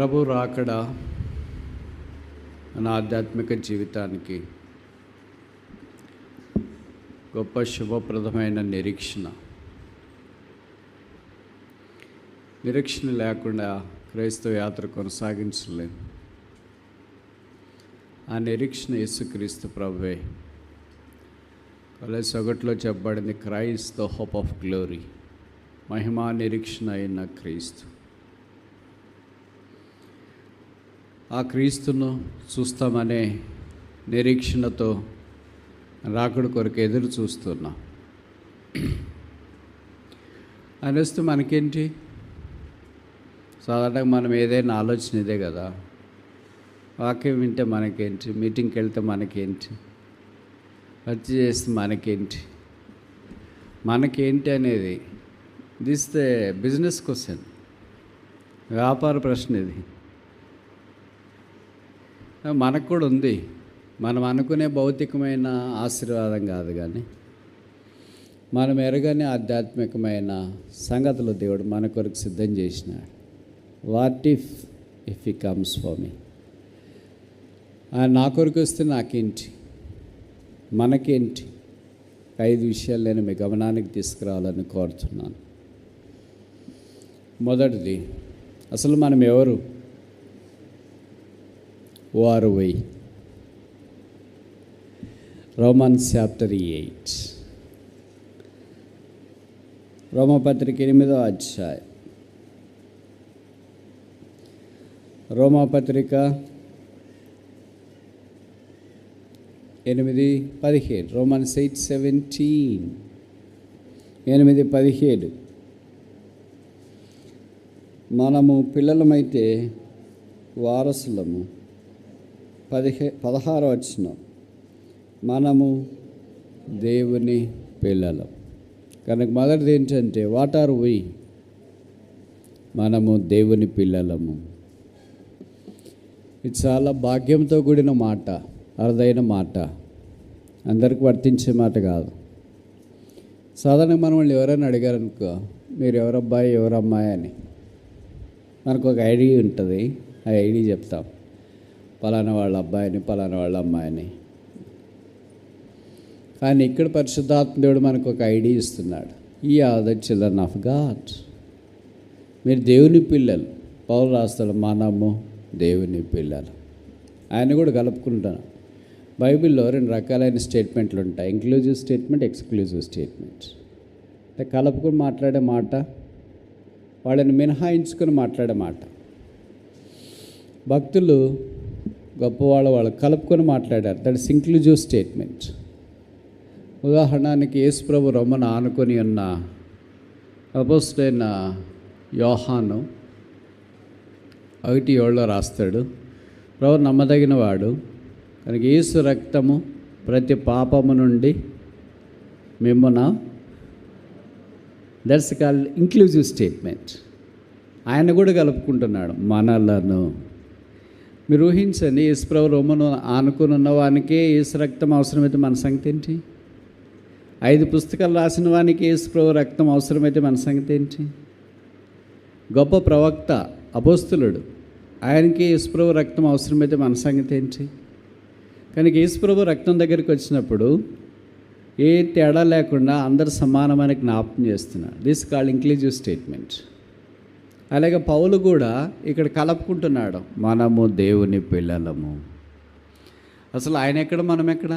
ప్రభు రాకడ మన ఆధ్యాత్మిక జీవితానికి గొప్ప శుభప్రదమైన నిరీక్షణ లేకుండా క్రైస్తవ యాత్ర కొనసాగించలేము. ఆ నిరీక్షణ యేసుక్రీస్తు ప్రభువే. కొలస్సీ 1లో చెప్పబడింది, Christ the hope of glory, మహిమా నిరీక్షణ అయిన క్రీస్తు. ఆ క్రీస్తును చూస్తామనే నిరీక్షణతో రాకడ కొరకు ఎదురు చూస్తున్నాం. ఆయన వస్తే మనకేంటి? సాధారణంగా మనం ఏదైనా ఆలోచన ఇదే కదా, వాక్యం వింటే మనకేంటి, మీటింగ్కి వెళ్తే మనకేంటి, ఖర్చు చేస్తే మనకేంటి అనేది దిస్ ద బిజినెస్ క్వశ్చన్, వ్యాపార ప్రశ్న ఇది. మనకు కూడా ఉంది. మనం అనుకునే భౌతికమైన ఆశీర్వాదం కాదు, కానీ మనం ఎరగని ఆధ్యాత్మికమైన సంగతులు దేవుడు మన కొరకు సిద్ధం చేసినాడు. What if he comes for me? ఆయన నా కొరకు వస్తే నాకేంటి, మనకేంటి? 5 విషయాలు నేను మీ గమనానికి తీసుకురావాలని కోరుతున్నాను. మొదటిది, అసలు మనం ఎవరు? Who are we? Romans chapter 8. రోమాపత్రిక 8వ అధ్యాయం. రోమాపత్రిక 8:17. Romans 8:17. 8:17. మనము పిల్లలమైతే వారసులము. 16వ వచనం, మనము దేవుని పిల్లలం. కనుక మొదటిది ఏంటంటే, వాట్ ఆర్ వి? మనము దేవుని పిల్లలము. ఇది చాలా భాగ్యంతో కూడిన మాట, అరుదైన మాట, అందరికి వర్తించే మాట కాదు. సాధారణంగా మనం వాళ్ళు ఎవరైనా అడిగారనుకో, మీరు ఎవరబ్బాయి ఎవరమ్మాయి అని, మనకు ఒక ఐడి ఉంటుంది. ఆ ఐడి చెప్తాం, పలానా వాళ్ళ అబ్బాయిని, పలానా వాళ్ళ అమ్మాయిని. కానీ ఇక్కడ పరిశుద్ధాత్మ దేవుడు మనకు ఒక ఐడి ఇస్తున్నాడు. Ye are the children of God. మీరు దేవుని పిల్లలు. పౌలు రాస్తాడు, మనము దేవుని పిల్లలు. ఆయన కూడా కలుపుకుంటాను. బైబిల్లో 2 రకాలైన స్టేట్మెంట్లు ఉంటాయి, ఇంక్లూజివ్ స్టేట్మెంట్, ఎక్స్క్లూజివ్ స్టేట్మెంట్. అంటే కలుపుకొని మాట్లాడే మాట, వాళ్ళని మినహాయించుకొని మాట్లాడే మాట. భక్తులు గొప్పవాళ్ళు కలుపుకొని మాట్లాడారు, దట్ ఇస్ ఇంక్లూజివ్ స్టేట్మెంట్. ఉదాహరణకి యేసుప్రభు రొమ్మను ఆనుకొని ఉన్న అపోస్తలుడైన యోహాను 1:7 రాస్తాడు, ప్రభు నమ్మదగిన వాడు కనుక యేసు రక్తము ప్రతి పాపము నుండి మిమ్మున. That's called inclusive statement. ఆయన కూడా కలుపుకుంటున్నాడు మనలను. మీరు ఊహించండి, యేసుప్రభు రొమ్మను ఆనుకుని ఉన్నవానికి యేసు రక్తం అవసరమైతే మన సంగతి ఏంటి? 5 పుస్తకాలు రాసిన వానికి యేసుప్రభు రక్తం అవసరమైతే మన సంగతి ఏంటి? గొప్ప ప్రవక్త అపోస్తలుడు, ఆయనకి యేసుప్రభు రక్తం అవసరమైతే మన సంగతి ఏంటి? కనుక యేసుప్రభు రక్తం దగ్గరికి వచ్చినప్పుడు ఏ తేడా లేకుండా అందరు సమానమైన జ్ఞాపకం చేస్తున్నాడు. This called inclusive statement. అలాగే పౌలు కూడా ఇక్కడ కలుపుకుంటున్నాడు, మనము దేవుని పిల్లలము. అసలు ఆయన ఎక్కడ, మనం ఎక్కడ?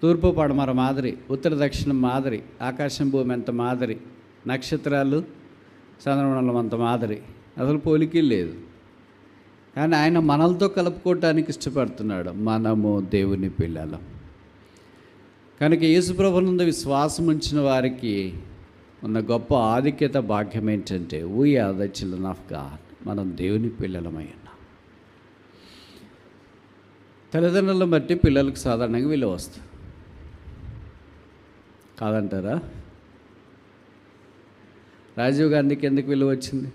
తూర్పు పడమర మాదిరి, ఉత్తర దక్షిణం మాదిరి, ఆకాశం భూమి అంత మాదిరి, నక్షత్రాలు చంద్రమండలం అంత మాదిరి, అసలు పోలికే లేదు. కానీ ఆయన మనలతో కలుపుకోవటానికి ఇష్టపడుతున్నాడు, మనము దేవుని పిల్లలం. కనుక యేసుప్రభునందు విశ్వాసం ఉంచిన వారికి ఉన్న గొప్ప ఆధిక్యత, భాగ్యం ఏంటంటే, we are the children of God. మనం దేవుని పిల్లలమై ఉన్నాం. తల్లిదండ్రులను బట్టి పిల్లలకు సాధారణంగా విలువ వస్తుంది, కాదంటారా? రాజీవ్ గాంధీకి ఎందుకు విలువ వచ్చింది?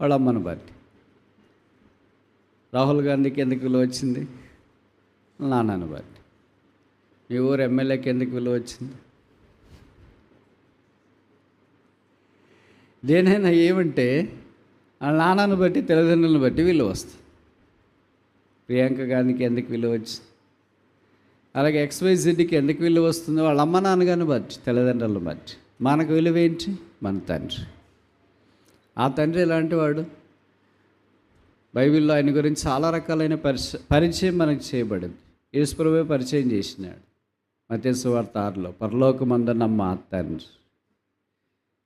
వాళ్ళ అమ్మను బట్టి. రాహుల్ గాంధీకి ఎందుకు విలువ వచ్చింది? నాన్నను బట్టి. మీ ఊరు ఎమ్మెల్యేకి ఎందుకు విలువ వచ్చింది? దేనైనా ఏమంటే వాళ్ళ నాన్నను బట్టి తల్లిదండ్రులను బట్టి విలువ వస్తుంది. ప్రియాంక గారికి ఎందుకు విలువ వచ్చింది, అలాగే XYZకి ఎందుకు విలువ వస్తుందో వాళ్ళ అమ్మ నాన్నగారిని బట్టి తల్లిదండ్రులను బట్టి. మనకు విలువ ఏంటి? మన తండ్రి. ఆ తండ్రి ఎలాంటి వాడు? బైబిల్లో ఆయన గురించి చాలా రకాలైన పరిచయం మనకు చేయబడింది. యేసుప్రభువే పరిచయం చేసినాడు మత్తయి సువార్త 6లో. పరలోకమందున్న మా తండ్రి,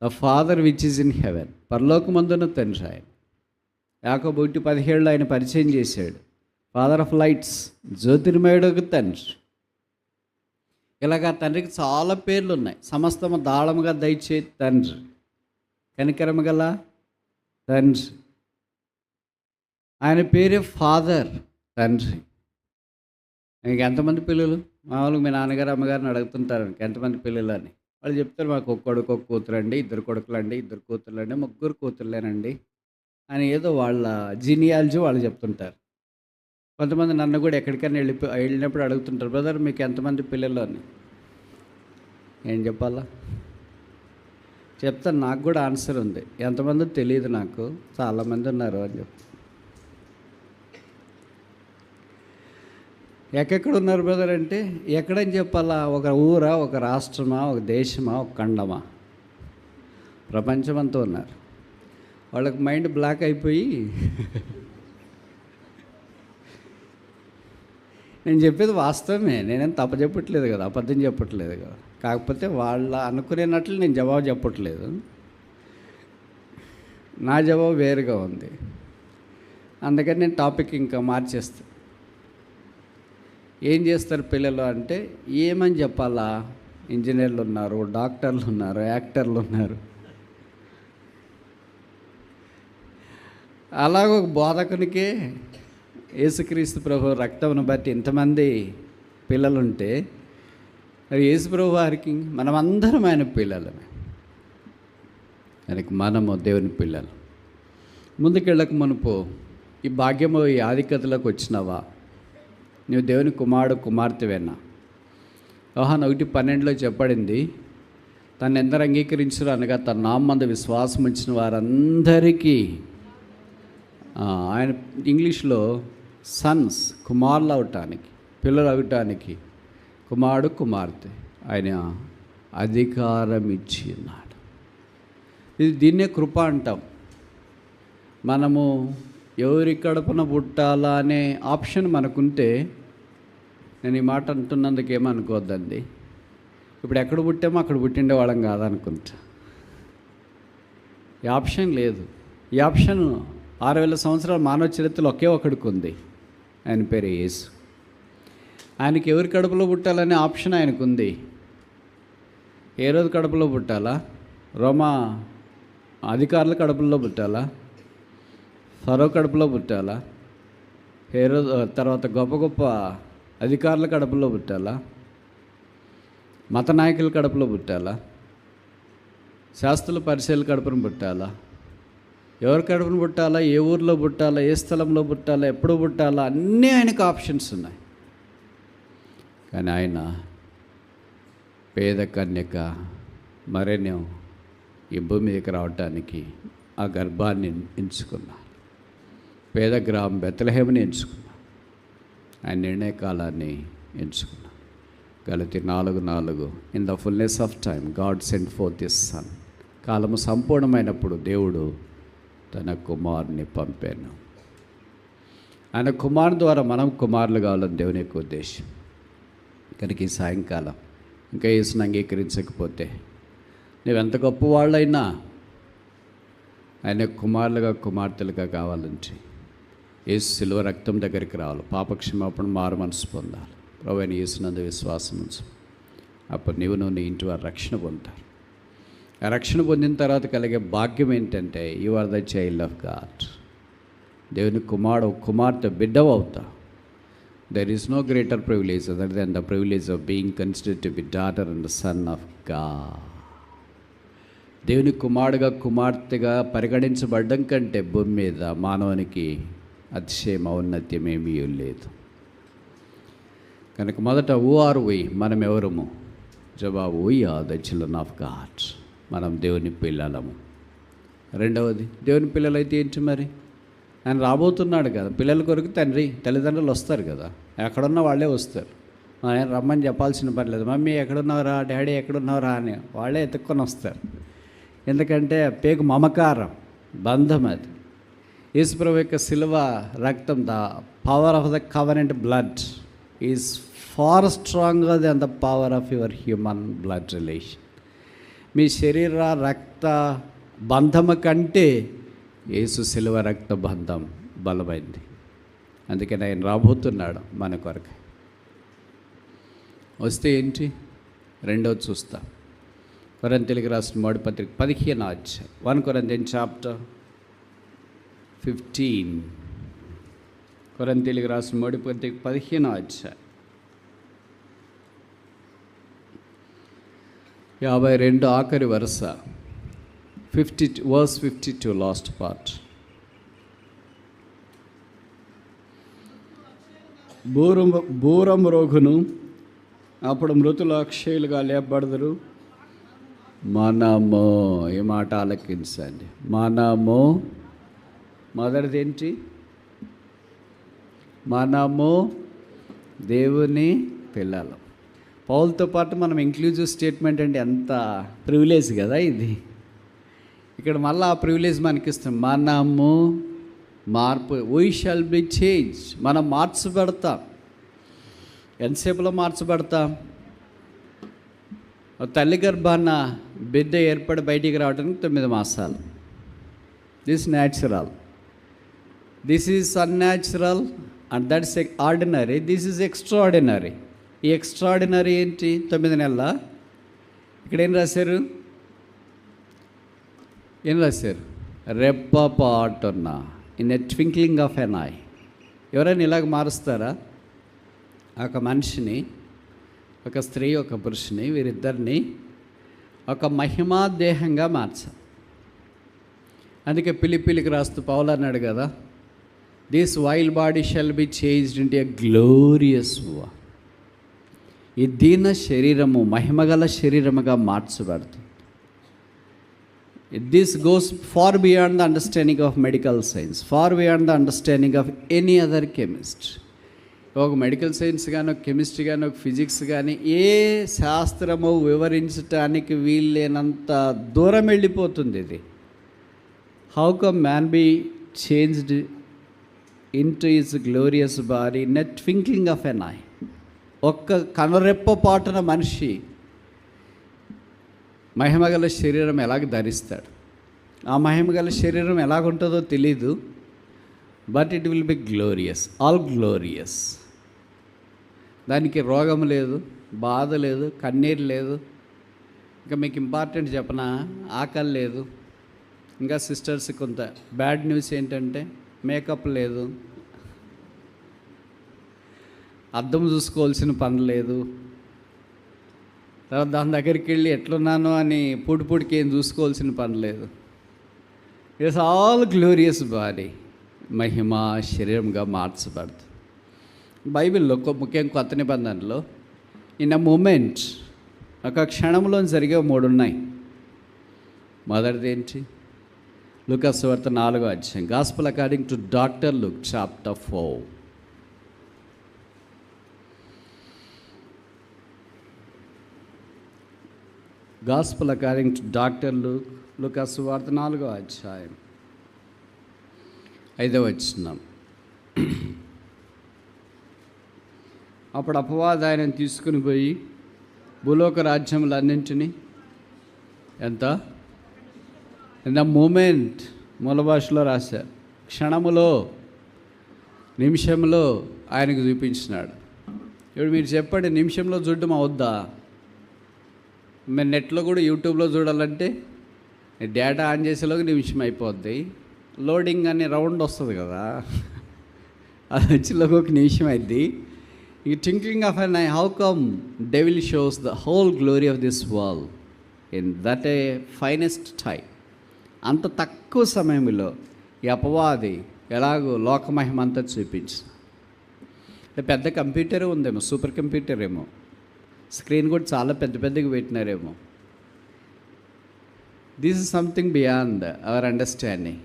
the father which is in heaven. పరలోకమందున్న తండ్రి ఆయన. యాకోబు 1:17 ఆయన పరిచయం చేశాడు. ఫాదర్ ఆఫ్ లైట్స్, జ్యోతిర్మయుడు తండ్రి. ఇలాగా తండ్రికి చాలా పేర్లు ఉన్నాయి. సమస్తము దాళముగా దయచే తండ్రి, కనికరము గల తండ్రి. ఆయన పేరే ఫాదర్, తండ్రి. మీకు ఎంతమంది పిల్లలు? మామూలుగా మీ నాన్నగారు అమ్మగారిని అడుగుతుంటారు ఎంతమంది పిల్లలు అని. వాళ్ళు చెప్తారు, మాకు ఒక కొడుకు ఒక కూతురు అండి, 2 కొడుకులండి, 2 కూతుర్లండి, 3 కూతుర్లేనండి అని ఏదో వాళ్ళ జీనియాలజీ వాళ్ళు చెప్తుంటారు. కొంతమంది నన్ను కూడా ఎక్కడికైనా వెళ్ళినప్పుడు అడుగుతుంటారు, బ్రదర్ మీకు ఎంతమంది పిల్లలు అని. ఏం చెప్పాలా? చెప్తాను, నాకు కూడా ఆన్సర్ ఉంది. ఎంతమంది తెలియదు నాకు, చాలామంది ఉన్నారు అని చెప్తాను. ఎక్కడెక్కడ ఉన్నారు బ్రదర్ అంటే ఎక్కడని చెప్పాలా? ఒక ఊరా, ఒక రాష్ట్రమా, ఒక దేశమా, ఒక ఖండమా? ప్రపంచమంతా ఉన్నారు. వాళ్ళకి మైండ్ బ్లాక్ అయిపోయి నేను చెప్పేది వాస్తవమే, నేనేం తప్ప చెప్పట్లేదు కదా, అబద్ధం చెప్పట్లేదు కదా. కాకపోతే వాళ్ళ అనుకునేటట్లు నేను జవాబు చెప్పట్లేదు. నా జవాబు వేరుగా ఉంది. అందుకని నేను టాపిక్ ఇంకా మార్చేస్తాను. ఏం చేస్తారు పిల్లలు అంటే ఏమని చెప్పాలా? ఇంజనీర్లు ఉన్నారు, డాక్టర్లు ఉన్నారు, యాక్టర్లు ఉన్నారు. అలాగ ఒక బోధకునికే యేసుక్రీస్తు ప్రభు రక్తమును బట్టి ఇంతమంది పిల్లలుంటే మరి యేసుప్రభు వారికి మనమందరం ఆయన పిల్లలమే. ఆయనకి మనము దేవుని పిల్లలు. ముందుకెళ్ళక మునుపు ఈ భాగ్యము, ఈ ఆధిక్యతలోకి వచ్చినావా? నువ్వు దేవుని కుమార్తెవేనా? యోహాను 1:12 చెప్పబడింది, తను ఎందరు అంగీకరించరు అనగా తన నామందు విశ్వాసం ఉంచిన వారందరికీ, ఆయన ఇంగ్లీష్లో సన్స్, కుమారులు అవటానికి, పిల్లలు అవటానికి, కుమారుడు కుమార్తె ఆయన అధికారం ఇచ్చి ఉన్నాడు. దీన్నే కృప అంటాం. మనము ఎవరి కడుపున పుట్టాలా అనే ఆప్షన్ మనకుంటే, నేను ఈ మాట అంటున్నందుకు ఏమనుకోవద్దండి. ఇప్పుడు ఎక్కడ పుట్టామో అక్కడ పుట్టిండే వాళ్ళం కాదనుకుంటా. ఈ ఆప్షన్ లేదు. ఈ ఆప్షన్ 6000 సంవత్సరాల మానవ చరిత్రలో ఒకే ఒకడికి ఉంది. ఆయన పేరు యేసు. ఆయనకి ఎవరి కడుపులో పుట్టాలనే ఆప్షన్ ఆయనకు ఉంది. ఏ రోజు కడుపులో పుట్టాలా? రోమా అధికారుల కడుపుల్లో పుట్టాలా? ఫరో కడుపులో పుట్టాలా? హేరోదు తర్వాత గొప్ప గొప్ప అధికారుల కడుపులో పుట్టాలా? మత నాయకుల కడుపులో పుట్టాలా? శాస్త్రుల పరిశీలన కడుపును పుట్టాలా? ఎవరి కడుపును పుట్టాలా? ఏ ఊర్లో పుట్టాలా? ఏ స్థలంలో పుట్టాలా? ఎప్పుడు పుట్టాలా? అన్నీ ఆయనకు ఆప్షన్స్ ఉన్నాయి. కానీ ఆయన పేద కన్యక మరేనో ఈ భూమి మీదకి రావటానికి ఆ గర్భాన్ని ఎంచుకున్నా. పేద గ్రామం బెత్లెహేముని ఎంచుకున్నా. ఆయన నిర్ణయ కాలాన్ని ఎంచుకున్నా. గలతీ 4:4 in the fulness of time God sent forth his son. కాలము సంపూర్ణమైనప్పుడు దేవుడు తన కుమారుని పంపాను. ఆయన కుమారు ద్వారా మనం కుమారులు కావాలని దేవుని యొక్క ఉద్దేశం. కనుక ఈ సాయంకాలం ఇంకా యేసుని అంగీకరించకపోతే, నువ్వెంత గొప్పవాళ్ళైనా ఆయన కుమారులుగా కుమార్తెలుగా కావాలంటే యేసు శిలువ రక్తం దగ్గరికి రావాలి. పాపక్షమాపణ, మారు మనసు పొందాలి. ప్రభువైన యేసునందు విశ్వాసం ఉంచు. అప్పుడు నువ్వు నీ ఇంటి వారు రక్షణ పొందుతారు. ఆ రక్షణ పొందిన తర్వాత కలిగే భాగ్యం ఏంటంటే you are the child of God. దేవుని కుమార్తె బిడ్డవు అవుతా. There is no greater privilege other than the privilege of being considered to be daughter and son of God. దేవుని కుమారుడుగా కుమార్తెగా పరిగణించబడ్డం కంటే భూమి మీద మానవునికి అతిశయం ఔన్నత్యం ఏమీ లేదు. కనుక మొదట ఊ ఆర్ వై, మనం ఎవరము? జవాబు we are the children of God. మనం దేవుని పిల్లలము. రెండవది, దేవుని పిల్లలైతే ఏంటి మరి? ఆయన రాబోతున్నాడు కదా, పిల్లల కొరకు తల్లిదండ్రులు వస్తారు కదా, ఎక్కడున్న వాళ్ళే వస్తారు. ఆయన రమ్మని చెప్పాల్సిన పని లేదు. మమ్మీ ఎక్కడున్నావురా, డాడీ ఎక్కడున్నావురా అని వాళ్ళే ఎత్తుక్కొని వస్తారు. ఎందుకంటే పేగు మమకారం, బంధం. అది యేసుప్రభు యొక్క శిలువ రక్తం, the power of the covenant blood is far stronger than the power of your human blood relation. మీ శరీర రక్త బంధము కంటే యేసు శిలువ రక్త బంధం బలమైంది. అందుకని ఆయన రాబోతున్నాడు మన కొరకు. వస్తే ఏంటి? రెండోది చూస్తా. కొరింథీయులకు రాసిన మొదటి పత్రిక 15వ అధ్యాయం, 1 Corinthians chapter 15. కొరింథీయులకు రాసిన మొదటి పత్రిక 15వ అధ్యాయం 52 ఆఖరి వరుస, 52 లాస్ట్ పార్ట్. బూరం రోగును, అప్పుడు మృతులు అక్షయులుగా లేపబడదురు. మనము, ఈ మాట ఆలకించండి. మనము, మొదటిది ఏంటి? మనము దేవుని పిల్లలు. పౌలుతో పాటు మనం ఇంక్లూజివ్ స్టేట్మెంట్ అంటే ఎంత ప్రివిలేజ్ కదా ఇది. ఇక్కడ మళ్ళీ ఆ ప్రివిలేజ్ మనకి ఇస్తాం. మనము మార్పు, వీ షల్ బి చేంజ్. మనం మార్చబడతాం. ఎంతసేపులో మార్చబడతాం? తల్లి గర్భాన బిడ్డ ఏర్పడి బయటికి రావడానికి 9 మాసాలు. This natural, this is unnatural and that's ordinary, this is extraordinary. ఈ ఎక్స్ట్రాడినరీ ఏంటి? 9 నెలల. ఇక్కడ ఏం రాశారు? రెప్పపాటున, in a twinkling of an eye. ఎవరైనా ఇలాగ మారుస్తారా? ఒక మనిషిని, ఒక స్త్రీ, ఒక పురుషుని, వీరిద్దరిని ఒక మహిమా దేహంగా మార్చాలి. అందుకే పిలిపిలికి రాస్తూ పౌలు అన్నాడు కదా, this wild body shall be changed into a glorious one. ఈ దీన శరీరము మహిమగల శరీరముగా మార్చబడుతుంది. This goes far beyond the understanding of medical science, far beyond the understanding of any other chemist. ఒక మెడికల్ సైన్స్ కానీ, ఒక కెమిస్ట్రీ కానీ, ఒక ఫిజిక్స్ కానీ, ఏ శాస్త్రము వివరించటానికి వీల్లేనంత దూరం వెళ్ళిపోతుంది ఇది. How come man be changed into his glorious body in a twinkling of an eye. ఒక్క కనురెప్ప పాటున మనిషి మహిమగల శరీరం ఎలాగ ధరిస్తాడు. ఆ మహిమగల శరీరం ఎలాగుంటుందో తెలీదు, but it will be glorious, all glorious. దానికి రోగం లేదు, బాధ లేదు, కన్నీరు లేదు. ఇంకా మీకు ఇంపార్టెంట్ చెప్పనా, ఆకలి లేదు. ఇంకా సిస్టర్స్ కొంత బ్యాడ్ న్యూస్ ఏంటంటే మేకప్ లేదు, అద్దం చూసుకోవాల్సిన పని లేదు. తర్వాత దాని దగ్గరికి వెళ్ళి ఎట్లున్నానో అని పూడికి ఏం చూసుకోవాల్సిన పని లేదు. ఇట్స్ ఆల్ గ్లోరియస్ బాడీ, మహిమ శరీరంగా మార్చబడుతుంది. బైబిల్లో ముఖ్యంగా కొత్త నిబంధనలో ఇన్ అ మూమెంట్, ఒక క్షణంలో జరిగే 3 ఉన్నాయి. మొదటిది ఏంటి? లూకా సువార్త 4వ అధ్యాయం, gospel according to doctor Luke chapter 4. Gospel according to doctor Luke, లూకా సువార్త 4వ అధ్యాయం 5వ వచనం. అప్పుడు అపవాది ఆయనను తీసుకుని పోయి భూలోక రాజ్యములన్నింటినీ ఎంత ఇన్ ద మూమెంట్, మూల భాషలో రాశారు, క్షణములో, నిమిషంలో ఆయనకు చూపించినాడు. ఇప్పుడు మీరు చెప్పండి, నిమిషంలో చూడడం అవుద్దా? మీరు నెట్లో కూడా యూట్యూబ్లో చూడాలంటే డేటా ఆన్ చేసేలోకి నిమిషం అయిపోద్ది. లోడింగ్ అనే రౌండ్ వస్తుంది కదా, అది వచ్చేలోకి ఒక నిమిషం అయింది. ఈ thinking of an eye, how come devil shows the whole glory of this world in that a finest time. అంత తక్కువ సమయంలో ఈ అపవాది ఎలాగో లోకమహిమ అంతా చూపించు. పెద్ద కంప్యూటర్ ఉందేమో, సూపర్ కంప్యూటర్ ఏమో, స్క్రీన్ కూడా చాలా పెద్దగా పెట్టినారేమో. This is something beyond our understanding.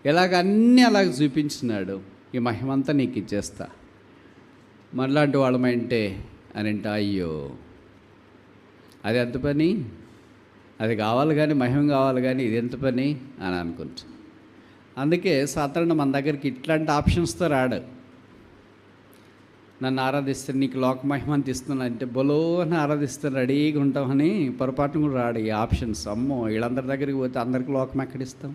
ఇలాగ అన్నీ అలాగ చూపించినాడు, ఈ మహిమంతా నీకు ఇచ్చేస్తా, మనలాంటి వాళ్ళమంటే అని అంటే అయ్యో అది ఎంత పని, అది కావాలి కానీ మహిమ కావాలి కానీ ఇది ఎంత పని అని అనుకుంటా. అందుకే సాధారణ మన దగ్గరికి ఇట్లాంటి ఆప్షన్స్తో రాడు. నన్ను ఆరాధిస్తే నీకు లోక మహిమ అంత ఇస్తున్నాను అంటే బొలోని ఆరాధిస్తే రెడీగా ఉంటామని పొరపాటును కూడా రాడు ఈ ఆప్షన్స్. అమ్మో వీళ్ళందరి దగ్గరికి పోతే అందరికి లోకం ఎక్కడిస్తాం.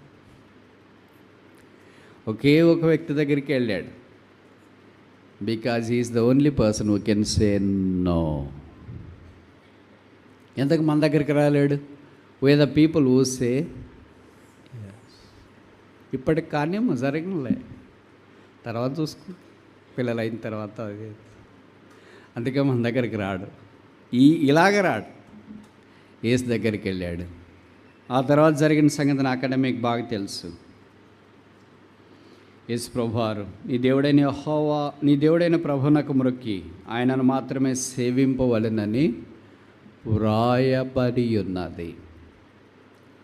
ఒకే ఒక వ్యక్తి దగ్గరికి వెళ్ళాడు, because he is the only person who can say no. ఎంతకు మన దగ్గరికి రాలేడు? Way the people who say ఇప్పటికి కానీ జరగలే, తర్వాత చూసుకో పిల్లలు అయిన తర్వాత. అది అందుకే మన దగ్గరికి రాడు, ఇలాగ రాడు. యేసు దగ్గరికి వెళ్ళాడు. ఆ తర్వాత జరిగిన సంగతి నాకంటే మీకు బాగా తెలుసు. యేసు ప్రభువారు నీ దేవుడైన యెహోవా నీ దేవుడైన ప్రభువునకు మ్రొక్కి ఆయనను మాత్రమే సేవింపవలెనని వ్రాయబడి ఉన్నది.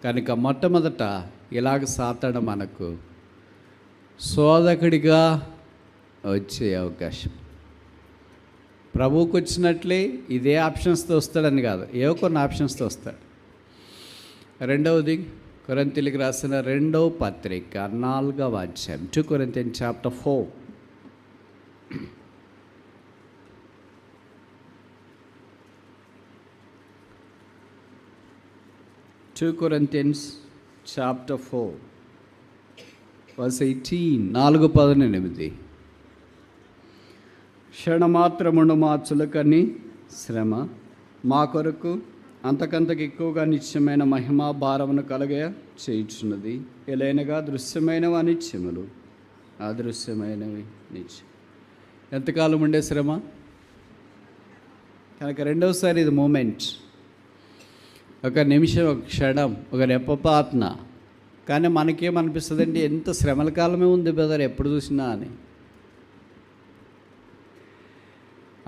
కనుక మొట్టమొదట ఇలాగ సాతాను మనకు శోధకుడిగా వచ్చే అవకాశం. ప్రభువుకు వచ్చినట్లే ఇదే ఆప్షన్స్తో వస్తాడని కాదు, ఏవో కొన్ని ఆప్షన్స్తో వస్తాడు. రెండవది కొరింథీయులకు రాసిన 2వ పత్రిక 4వ అధ్యాయం, 2 Corinthians chapter 4. 2 Corinthians chapter 4 verse 18, 4:18. క్షణమాత్రమును మా చులకని శ్రమ మా కొరకు అంతకంతకు ఎక్కువగా నిత్యమైన మహిమా భారమును కలగ చేయుచున్నది. ఎలైనగా దృశ్యమైనవి అనిత్యములు, అదృశ్యమైనవి నిత్యం. ఎంతకాలం ఉండే శ్రమ? కనుక రెండవసారి ఇది మూమెంట్, ఒక నిమిషం, ఒక క్షణం, ఒక రెప్పపాత్న. కానీ మనకేమనిపిస్తుంది అంటే ఎంత శ్రమల కాలమే ఉంది బ్రదర్ ఎప్పుడు చూసినా అని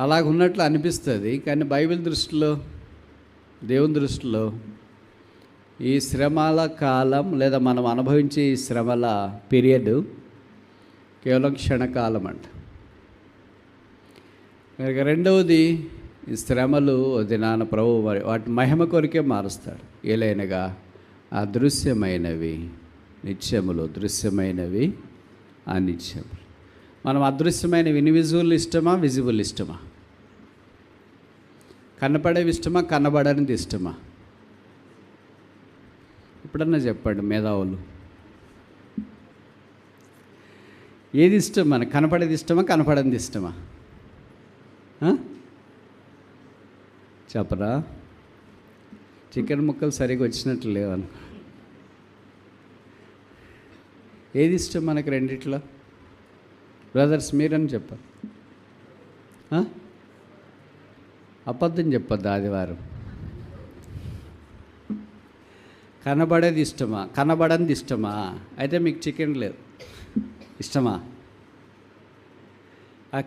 అలాగున్నట్లు అనిపిస్తుంది. కానీ బైబిల్ దృష్టిలో, దేవుని దృష్టిలో ఈ శ్రమల కాలం లేదా మనం అనుభవించే ఈ శ్రమల పీరియడ్ కేవలం క్షణకాలం అంట. రెండవది, ఈ శ్రమలు దినాన ప్రభు వాటి మహిమ కొరికే మారుస్తాడు. ఏలైనగా అదృశ్యమైనవి నిత్యములు, దృశ్యమైనవి అనిత్యములు. మనం అదృశ్యమైనవి ఇన్విజిబుల్ ఇష్టమా, విజిబుల్ ఇష్టమా? కనపడేవి ఇష్టమా, కనబడనిది ఇష్టమా? ఇప్పుడన్నా చెప్పండి మేధావులు, ఏది ఇష్టం? మనకు కనపడేది ఇష్టమా, కనపడనిది ఇష్టమా? చెప్పరా? చికెన్ ముక్కలు సరిగ్గా వచ్చినట్లు లేవను. ఏది ఇష్టం మనకు రెండిట్లో? బ్రదర్స్ మీరని చెప్పారు. అబద్ధం చెప్పొద్దు ఆదివారం. కనబడేది ఇష్టమా, కనబడనిది ఇష్టమా? అయితే మీకు చికెన్ లేదు ఇష్టమా?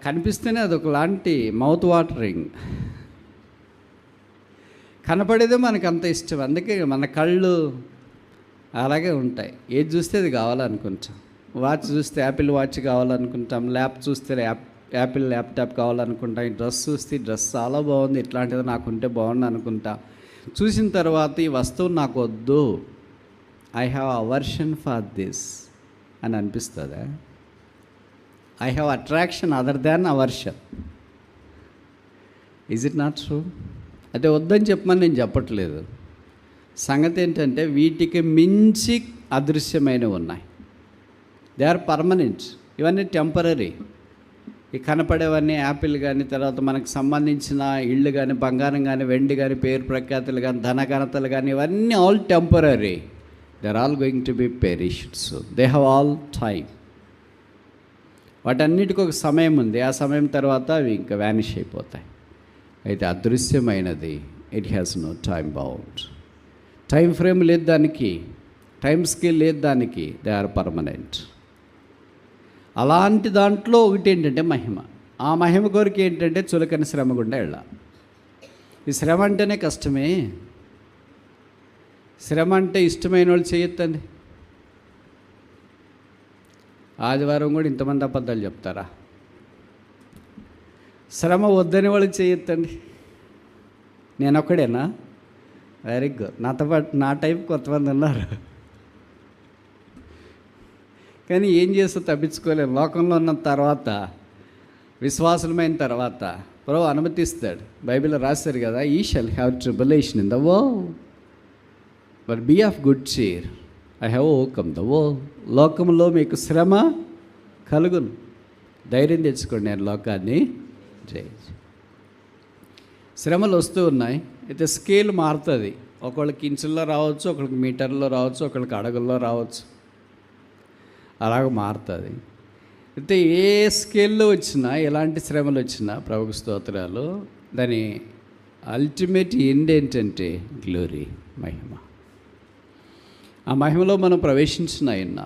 కనిపిస్తేనే అది ఒకలాంటి మౌత్ వాటరింగ్. కనపడేదే మనకు అంత ఇష్టం. అందుకే మన కళ్ళు అలాగే ఉంటాయి. ఏది చూస్తే అది కావాలనుకుంటాం. వాచ్ చూస్తే యాపిల్ వాచ్ కావాలనుకుంటాం, ల్యాప్ చూస్తే యాపిల్ ల్యాప్టాప్ కావాలనుకుంటాం, ఈ డ్రెస్ చూస్తే డ్రెస్ చాలా బాగుంది, ఇట్లాంటిది నాకుంటే బాగుంది అనుకుంటా. చూసిన తర్వాత ఈ వస్తువు నాకు వద్దు, I have aversion for this అని అనిపిస్తుందా? I have attraction other than aversion. Is it not true? అయితే వద్దని చెప్పమని నేను చెప్పట్లేదు. సంగతి ఏంటంటే వీటికి మించి అదృశ్యమైనవి ఉన్నాయి. They are permanent. ఇవన్నీ టెంపరీ. ఈ కనపడేవన్నీ యాపిల్ కానీ, తర్వాత మనకు సంబంధించిన ఇళ్ళు కానీ, బంగారం కానీ, వెండి కానీ, పేరు ప్రఖ్యాతులు కానీ, ధనఘనతలు కానీ, ఇవన్నీ all temporary. They are all going to be perished. So they have all time. వాటన్నిటికీ ఒక సమయం ఉంది. ఆ సమయం తర్వాత అవి ఇంకా వ్యానిష్ అయిపోతాయి. అయితే అదృశ్యమైనది it has no time bound. Time frame లేదు దానికి, టైం స్కేల్ లేదు దానికి. They are permanent. అలాంటి దాంట్లో ఒకటి ఏంటంటే మహిమ. ఆ మహిమ కొరకు ఏంటంటే చులకని శ్రమ గుండా వెళ్ళాలి. ఈ శ్రమ అంటేనే కష్టమే. శ్రమ అంటే ఇష్టమైన వాళ్ళు చేయొద్దండి. ఆదివారం కూడా ఇంతమంది అబద్ధాలు చెప్తారా? శ్రమ వద్దని వాళ్ళు చేయొద్దండి. నేను ఒక్కడేనా? Very good. నాతో పాటు నా టైప్ కొంతమంది ఉన్నారు. కానీ ఏం చేస్తూ తప్పించుకోలేము. లోకంలో ఉన్న తర్వాత, విశ్వాసమైన తర్వాత ప్రభు అనుమతిస్తాడు. బైబిల్లో రాశారు కదా, ye shall have tribulation in the world but be of good cheer, I have overcome the world. లోకంలో మీకు శ్రమ కలుగును, ధైర్యం తెచ్చుకోండి, నేను లోకాన్ని జయించు. శ్రమలు వస్తూ ఉన్నాయి. అయితే స్కేల్ మారుతుంది. ఒకళ్ళకి ఇంచుల్లో రావచ్చు, ఒకళ్ళకి మీటర్లో రావచ్చు, ఒకళ్ళకి అడుగుల్లో రావచ్చు. అలాగ మారుతుంది. అయితే ఏ స్కేల్లో వచ్చినా, ఎలాంటి శ్రమలు వచ్చినా, ప్రభుకు స్తోత్రాలు, దాని అల్టిమేట్ ఎండ్ ఏంటంటే గ్లోరీ, మహిమ. ఆ మహిమలో మనం ప్రవేశించిన ఆయన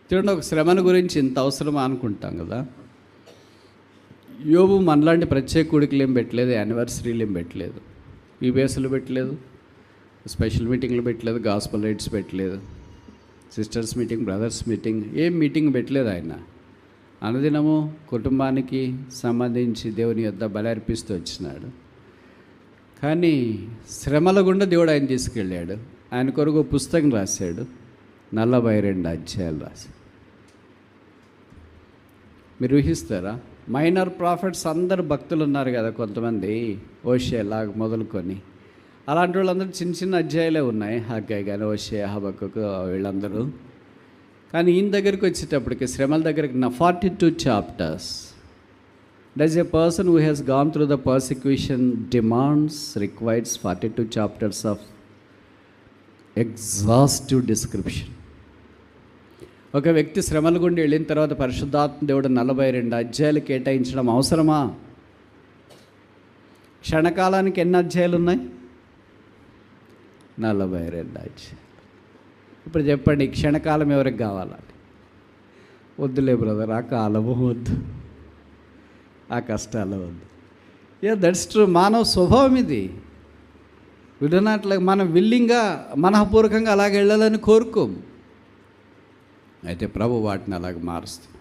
చూడండి. ఒక శ్రమను గురించి ఇంత అవసరమా అనుకుంటాం కదా. యోబు మనలాంటి ప్రత్యేక కూడికలు ఏం పెట్టలేదు, యానివర్సరీలు ఏం పెట్టలేదు, పీబీఎస్లు పెట్టలేదు, స్పెషల్ మీటింగ్లు పెట్టలేదు, గాస్పల్ రైట్స్ పెట్టలేదు, సిస్టర్స్ మీటింగ్, బ్రదర్స్ మీటింగ్, ఏం మీటింగ్ పెట్టలేదు. ఆయన అనుదినము కుటుంబానికి సంబంధించి దేవుని యొద్ద బలి అర్పిస్తూ వచ్చినాడు. కానీ శ్రమల గుండా దేవుడు ఆయన తీసుకెళ్ళాడు. ఆయన కొరకు పుస్తకం రాశాడు, 42 అధ్యాయాలు రాశాడు. మీరు ఊహిస్తారా? మైనర్ ప్రాఫిట్స్ అందరు భక్తులు ఉన్నారు కదా, కొంతమంది ఓషేలాగా మొదలుకొని, అలాంటి వాళ్ళందరూ చిన్న చిన్న అధ్యాయాలే ఉన్నాయి. హగ్గై కానీ, ఓషే, హబక్కుకు, వీళ్ళందరూ. కానీ ఈయన దగ్గరికి వచ్చేటప్పటికి, శ్రమల దగ్గరికి, 42 chapters. Does a person who has gone through the persecution demands requires 42 chapters of exhaustive description. ఒక వ్యక్తి శ్రమల గుండి వెళ్ళిన తర్వాత పరిశుద్ధాత్మ దేవుడు 42 అధ్యాయాలు కేటాయించడం అవసరమా? క్షణకాలానికి ఎన్ని అధ్యాయాలు ఉన్నాయి? 42 అధ్యాయాలు. ఇప్పుడు చెప్పండి, క్షణకాలం ఎవరికి కావాలండి? వద్దులే బ్రదర్, ఆ కాలము వద్దు, ఆ కష్టాలు వద్దు. That's true. మానవ స్వభావం ఇది. విడనట్ల మనం విల్లింగ్గా, మనఃపూర్వకంగా అలాగ వెళ్ళాలని కోరుకోము. అయితే ప్రభు వాటిని అలాగ మారుస్తాం.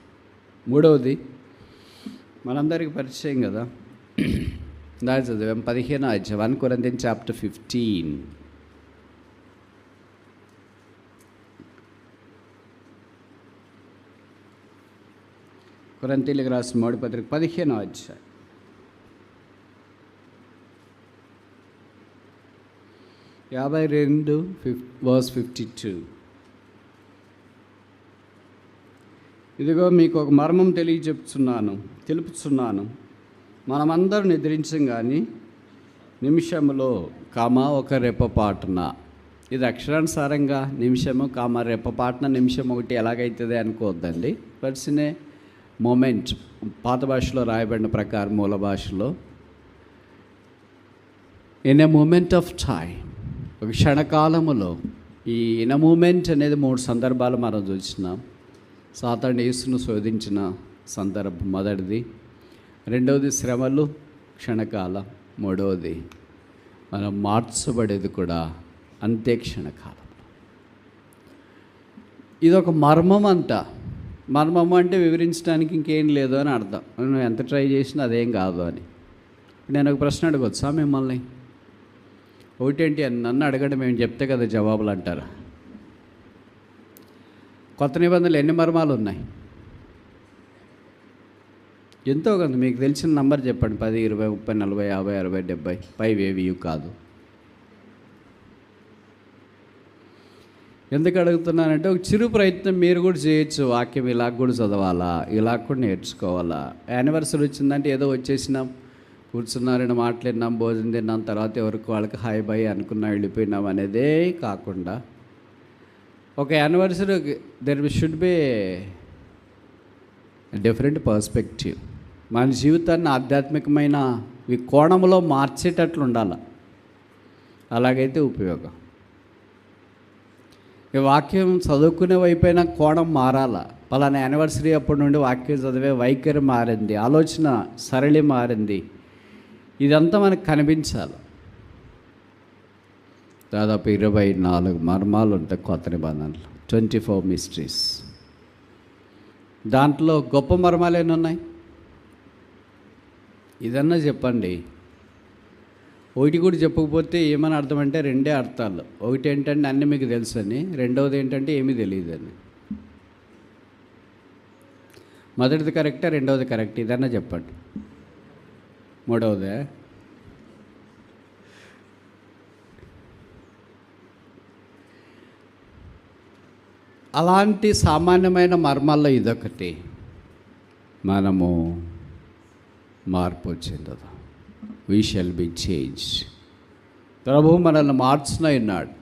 మూడవది మనందరికీ పరిచయం కదా, దాని చదివాం 15వ అధ్యాయం, 1 Corinthians chapter 15. కొరింథీయులకు రాసిన మొదటి పత్రిక 15వ అధ్యాయం 52 verse 52. ఇదిగో మీకు ఒక మర్మం తెలుపుతున్నాను. మనమందరం నిద్రించం కానీ నిమిషములో ఒక రెప్పపాటున. ఇది అక్షరానుసారంగా నిమిషము రెప్పపాటున, నిమిషం ఒకటి ఎలాగైతుంది అనుకోవద్దండి. పర్సినే మూమెంట్, పాత భాషలో రాయబడిన ప్రకారం, మూల భాషలో, in a moment of time, ఒక క్షణకాలములో. ఈ ఇన్ ఎ మూమెంట్ అనేది 3 సందర్భాలు మనం చూసినాం. సాతాను యేసును శోధించిన సందర్భం మొదటిది, రెండవది శ్రమలు క్షణకాలం, మూడవది మనం మార్చబడేది కూడా అంతే క్షణకాలం. ఇదొక మర్మం అంట. మర్మం అంటే వివరించడానికి ఇంకేం లేదు అని అర్థం. నువ్వు ఎంత ట్రై చేసినా అదేం కాదు అని. నేను ఒక ప్రశ్న అడగొచ్చా మిమ్మల్ని? ఒకటేంటి అని నన్ను అడగండి, మేము చెప్తే కదా జవాబులు అంటారా? కొత్త నిబంధనలు ఎన్ని మర్మాలు ఉన్నాయి? ఎంతో కొంత మీకు తెలిసిన నంబర్ చెప్పండి. 10, 20, 30, 40, 50, 60, 70 పైవి ఏవి కాదు. ఎందుకు అడుగుతున్నానంటే, ఒక చిరు ప్రయత్నం మీరు కూడా చేయొచ్చు. వాక్యం ఇలాగ కూడా చదవాలా, ఇలాగ కూడా నేర్చుకోవాలా. యానివర్సరీ వచ్చిందంటే ఏదో వచ్చేసినాం, కూర్చున్నారని మాట్లాడినాం, భోజనం తిన్నాం, తర్వాత ఎవరికి వాళ్ళకి హాయ్ బాయ్ అనుకున్నా వెళ్ళిపోయినాం అనేదే కాకుండా, ఒక anniversary there should be different perspective. మన జీవితాన్ని ఆధ్యాత్మికమైన ఈ కోణంలో మార్చేటట్లు ఉండాలి. అలాగైతే ఉపయోగం. ఈ వాక్యం చదువుకునే వైపైన కోణం మారాల. పలానా యానివర్సరీ అప్పటి నుండి వాక్యం చదివే వైఖరి మారింది, ఆలోచన సరళి మారింది. ఇదంతా మనకు కనిపించాలి. దాదాపు 24 మర్మాలు ఉంటాయి కొత్త నిబంధనలు, 24 మిస్టరీస్. దాంట్లో గొప్ప మర్మాలు ఎన్ని ఉన్నాయి? ఇదన్నా చెప్పండి. ఒకటి కూడా చెప్పకపోతే ఏమని అర్థం అంటే రెండే అర్థాలు. ఒకటి ఏంటంటే అన్నీ మీకు తెలుసని, రెండవది ఏంటంటే ఏమీ తెలియదని. మొదటిది కరెక్టా, రెండవది కరెక్ట్? ఇదన్నా చెప్పండి. మూడవదే అలాంటి సామాన్యమైన మర్మాల్లో ఇదొకటి. మనము మార్పు చెందదు. We shall B change. ప్రభువు మనల్ని మార్చున ఉన్నాడు.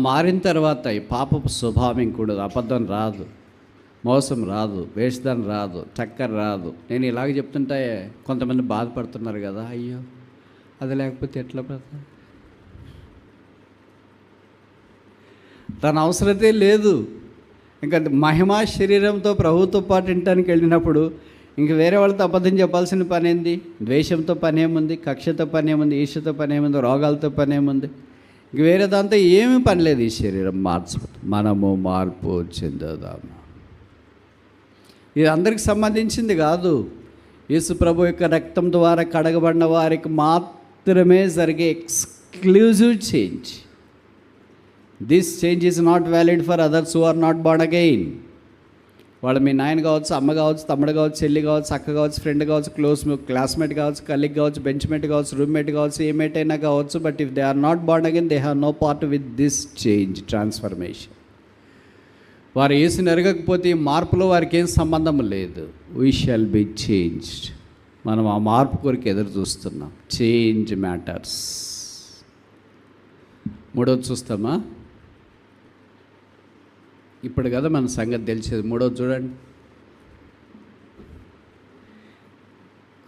మారిన తర్వాత ఈ పాపపు స్వభావం ఇంకూడదు. అబద్ధం రాదు, మోసం రాదు, వేషధానం రాదు, చక్కెర రాదు. నేను ఇలాగ చెప్తుంటే కొంతమంది బాధపడుతున్నారు కదా, అయ్యో అది లేకపోతే ఎట్లా బ్రత, తన అవసరతే లేదు. ఇంకా మహిమా శరీరంతో ప్రభుతో పాటు వినటానికి వెళ్ళినప్పుడు ఇంక వేరే వాళ్ళతో అబద్ధం చెప్పాల్సిన పని ఏంది? ద్వేషంతో పని ఏముంది? కక్షతో పని ఏముంది? ఈర్ష్యతో పని ఏముంది? రోగాలతో పని ఏముంది? ఇంక వేరే దాంతో ఏమీ పని లేదు. ఈ శరీరం మనము మార్పు చెందుదాము. ఇది అందరికి సంబంధించింది కాదు. యేసు ప్రభు యొక్క రక్తం ద్వారా కడగబడిన వారికి మాత్రమే జరిగే exclusive change. This change is not valid for others who are not born again. వాళ్ళు మీ నాయన కావచ్చు, అమ్మ కావచ్చు, తమ్ముడు కావచ్చు, చెల్లి కావచ్చు, అక్క కావచ్చు, ఫ్రెండ్ కావచ్చు, క్లాస్మేట్ కావచ్చు, కలీగ్ కావచ్చు, బెంచ్మేట్ కావచ్చు, రూమ్మేట్ కావచ్చు, ఏ మేట్ అయినా కావచ్చు. But if they are not born again, they have no part with this change, transformation. వారు యేసుని ఎరగకపోతే ఈ మార్పులో వారికి ఏం సంబంధం లేదు. We shall be changed. మనం ఆ మార్పు కొరకు ఎదురు చూస్తున్నాం. Change matters. మూడోది చూస్తామా? ఇప్పుడు కదా మన సంగతి తెలిసేది. మూడోది చూడండి.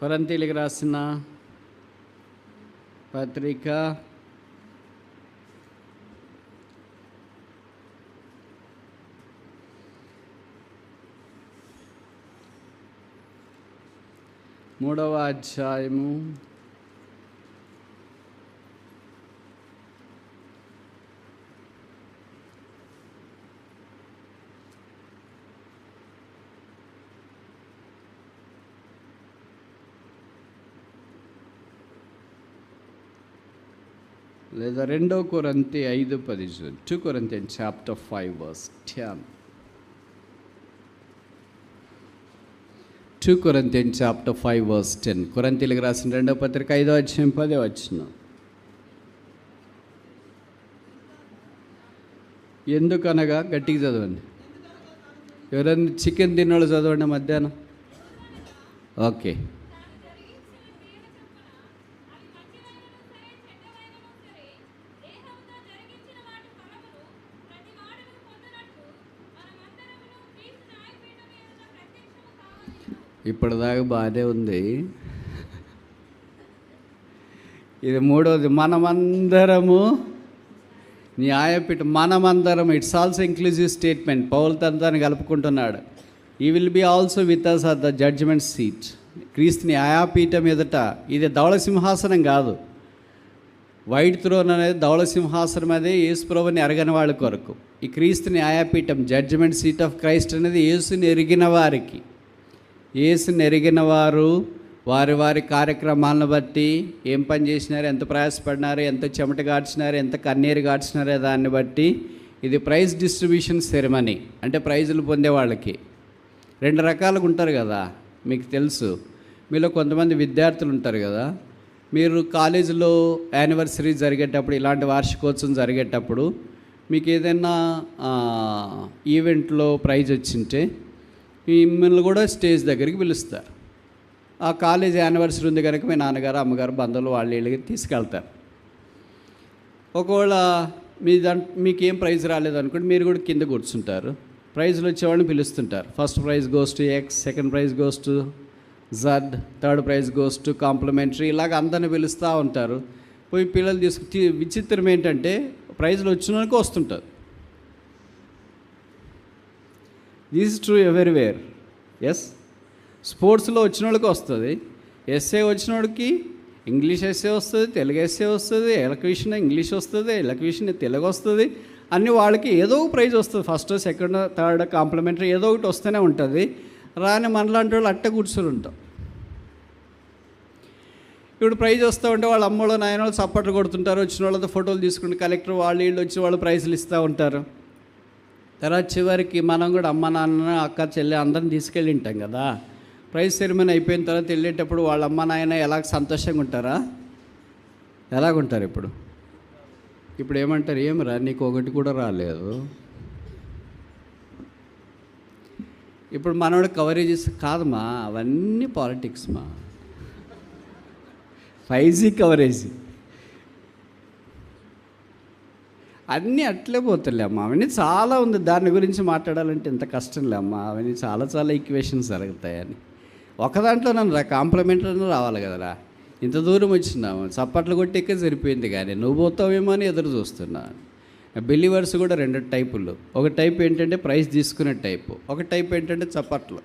కొరింథీయులకు రాసిన పత్రిక 3వ అధ్యాయము 2 కొరింథీ 5:10. 2 Corinthians chapter 5 verse 10. 2 Corinthians chapter 5 verse 10. కొరింథీయులకు రాసిన 2వ పత్రిక 5వ అధ్యాయం 10వ వచనం. ఎందుకనగా గట్టిగా చదవండి. ఎవరైనా చికెన్ తిన్నోళ్ళు చదవండి మధ్యాహ్నం. ఓకే. ఇప్పటిదాకా బాగానే ఉంది. ఇది మూడోది. మనమందరము న్యాయపీఠం. మనమందరం, it's also inclusive statement. Paul తనని కలుపుకుంటున్నాడు. He will be also with us at the judgment seat. క్రీస్తు న్యాయపీఠం ఎదుట. ఇది ధవళ సింహాసనం కాదు. వైట్ థ్రోన్ అనేది ధవళ సింహాసనం. అదే యేసు ప్రభుని ఎరగని వాళ్ళ కొరకు. ఈ క్రీస్తు న్యాయపీఠం, జడ్జ్మెంట్ సీట్ ఆఫ్ క్రైస్ట్ అనేది యేసుని ఎరిగిన వారికి. యేసుని ఎరిగిన వారు వారి వారి కార్యక్రమాలను బట్టి ఏం పని చేసినారు, ఎంత ప్రయాసపడినారు, ఎంత చెమట గార్చినారు, ఎంత కన్నీరు గార్చినారో దాన్ని బట్టి ఇది ప్రైజ్ డిస్ట్రిబ్యూషన్ సెరమనీ. అంటే ప్రైజులు పొందే వాళ్ళకి 2 రకాలుగా ఉంటారు కదా, మీకు తెలుసు. మీలో కొంతమంది విద్యార్థులు ఉంటారు కదా. మీరు కాలేజీలో యానివర్సరీ జరిగేటప్పుడు, ఇలాంటి వార్షికోత్సవం జరిగేటప్పుడు మీకు ఏదైనా ఈవెంట్లో ప్రైజ్ వచ్చింటే మిమ్మల్ని కూడా స్టేజ్ దగ్గరికి పిలుస్తారు. ఆ కాలేజ్ యానివర్సరీ ఉంది కనుక మీ నాన్నగారు, అమ్మగారు, బంధువులు వాళ్ళ ఇళ్ళకి తీసుకెళ్తారు. ఒకవేళ మీకేం ప్రైజ్ రాలేదనుకోండి, మీరు కూడా కింద కూర్చుంటారు. ప్రైజ్లు వచ్చేవాళ్ళని పిలుస్తుంటారు. First prize goes to X, second prize goes to Z, third prize goes to complimentary. ఇలాగ అందరిని పిలుస్తూ ఉంటారు. పోయి పిల్లలు విచిత్రం ఏంటంటే ప్రైజ్లు వచ్చినాక వస్తుంటారు. This is true everywhere. Yes, స్పోర్ట్స్లో వచ్చిన వాళ్ళకి వస్తుంది, ఎస్ఏ వచ్చిన వాడికి, ఇంగ్లీష్ ఎస్సే వస్తుంది, తెలుగు ఎస్సే వస్తుంది, ఎలక్యూషన్ ఇంగ్లీష్ వస్తుంది, ఎలక్యూషన్ తెలుగు వస్తుంది, అన్ని వాళ్ళకి ఏదో ఒక ప్రైజ్ వస్తుంది. ఫస్ట్, సెకండ్, థర్డ్ కాంప్లిమెంటరీ ఏదో ఒకటి వస్తూనే ఉంటుంది. రాని మనలాంటి వాళ్ళు అట్ట కూర్చొని ఉంటాం. ఇప్పుడు ప్రైజ్ వస్తూ ఉంటే వాళ్ళ అమ్మోళ్ళు నాయన చప్పట్లు కొడుతుంటారు, వచ్చిన వాళ్ళతో ఫోటోలు తీసుకుంటే కలెక్టర్ వాళ్ళు వీళ్ళు వచ్చి వాళ్ళు ప్రైజులు ఇస్తూ ఉంటారు. తర్వాత చివరికి మనం కూడా అమ్మ నాన్న అక్క చెల్లి అందరిని తీసుకెళ్ళి ఉంటాం కదా. ప్రైజ్ సెరమనీ అయిపోయిన తర్వాత వెళ్ళేటప్పుడు వాళ్ళ అమ్మ నాయన ఎలాగ సంతోషంగా ఉంటారా? ఎలాగుంటారు? ఇప్పుడు ఏమంటారు? ఏమరా నీకు ఒకటి కూడా రాలేదు. ఇప్పుడు మనోడు కవరేజెస్ కాదమ్మా, అవన్నీ పాలిటిక్స్ మా, 5G కవరేజ్ అన్నీ అట్లే పోతాలే అమ్మ. అవన్నీ చాలా ఉంది, దాని గురించి మాట్లాడాలంటే ఎంత కష్టంలే అమ్మ. అవన్నీ చాలా చాలా ఈక్వేషన్స్ జరుగుతాయని. ఒక దాంట్లో నన్ను కాంప్లిమెంటరీ రావాలి కదరా. ఇంత దూరం వచ్చినాము, చప్పట్లు కొట్టేకే సరిపోయింది, కానీ నువ్వు పోతావేమో అని ఎదురు చూస్తున్నా. బిలీవర్స్ కూడా 2 టైపులు. ఒక టైప్ ఏంటంటే ప్రైజ్ తీసుకునే టైపు, ఒక టైప్ ఏంటంటే చప్పట్లు.